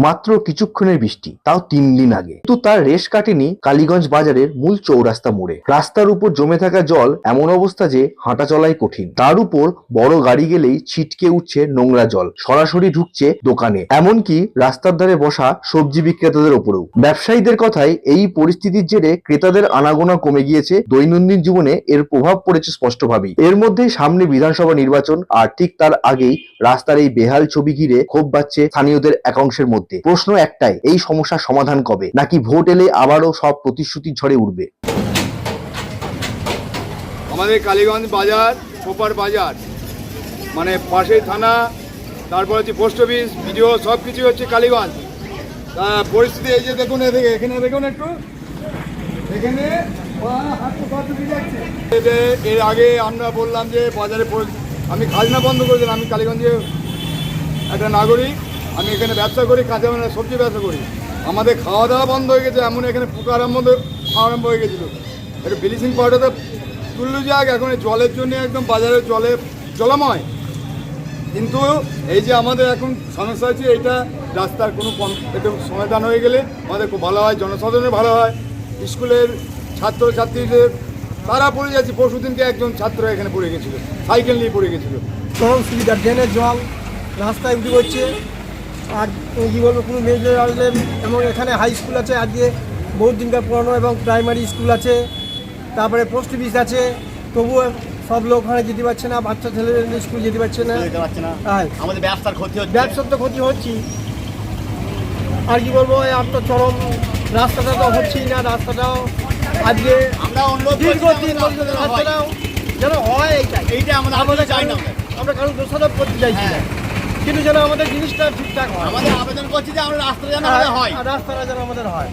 মাত্র কিছুক্ষণের বৃষ্টি, তাও 3 দিন আগে। কিন্তু তার রেশ কাটেনি কালীগঞ্জ বাজারের মূল চৌরাস্তা মোড়ে। রাস্তার উপর জমে থাকা জল এমন অবস্থা যে হাঁটা চলাই কঠিন। তার উপর বড় গাড়ি গেলেই ছিটকে উঠছে নোংরা জল, সরাসরি ঢুকছে দোকানে, এমনকি রাস্তার ধারে বসা সবজি বিক্রেতাদের উপরেও। ব্যবসায়ীদের কথায় এই পরিস্থিতির জেরে ক্রেতাদের আনাগোনা কমে গিয়েছে। দৈনন্দিন জীবনে এর প্রভাব পড়েছে স্পষ্টভাবেই। এর মধ্যেই সামনে বিধানসভা নির্বাচন, আর ঠিক তার আগেই রাস্তার এই বেহাল ছবি ঘিরে ক্ষোভ বাড়ছে স্থানীয়দের একাংশের মধ্যে। প্রশ্ন একটাই, এই সমস্যার সমাধান কবে, নাকি ভোট এলে আবারও সব প্রতিশ্রুতি ঝড়ে উঠবে? আমাদের কালীগঞ্জ বাজার সুপার বাজার, মানে পাশে থানা, তারপর হচ্ছে পোস্ট অফিস, ভিডিও, সব কিছু হচ্ছে কালীগঞ্জ। তা পরিস্থিতি এই যে দেখুন, এখানে দেখুন একটু, এখানে এর আগে আমরা বললাম যে বাজারে আমি খাজনা বন্ধ করে দিলাম। আমি কালীগঞ্জে একটা নাগরিক, আমি এখানে ব্যবসা করি, কাঁচা মানে সবজি ব্যবসা করি। আমাদের খাওয়া দাওয়া বন্ধ হয়ে গেছে, এমন এখানে পোকা আরম্ভ হয়ে গেছিলো। একটু ব্লিচিং পাউডারটা তুললো যাক, এখন এই জলের জন্য একদম বাজারের জলময়। কিন্তু এই যে আমাদের এখন সমস্যা হচ্ছে, এইটা রাস্তার কোনো একটু সমাধান হয়ে গেলে আমাদের খুব ভালো হয়, জনসাধারণের ভালো হয়। স্কুলের ছাত্রছাত্রীদের তারা পড়ে যাচ্ছে। পরশুদিনকে একজন ছাত্র এখানে পড়ে গেছিলো, সাইকেল নিয়ে পড়ে গেছিলো। চরম সুবিধা, ড্রেনের জল রাস্তায় উঠে পড়ছে। আর কী বলবো, কোনো মেয়েদের আসলে, এবং এখানে হাই স্কুল আছে, আজকে বহুত দিনকার পুরানো, এবং প্রাইমারি স্কুল আছে, তারপরে পোস্ট অফিস আছে, তবুও সব লোক ওখানে যেতে পারছে না, বাচ্চা ছেলেদের স্কুল যেতে পারছে না। আমাদের ব্যবসার ক্ষতি হচ্ছে, ব্যবসার তো ক্ষতি হচ্ছে। আর কি বলবো, আর তো চরম, রাস্তাটা তো হচ্ছেই না। রাস্তাটাও আজকে আমরা অনুরোধ দীর্ঘদিন রাস্তাটাও যেন হয়, এইটা আমাদের চাই না। আমরা কারণ দোষারোপ করতে চাইছি না, কিন্তু যেন আমাদের জিনিসটা ঠিকঠাক হয়। আমাদের আবেদন করছি যে আমরা রাস্তাটা যেন হয়, রাস্তাটা যেন আমাদের হয়।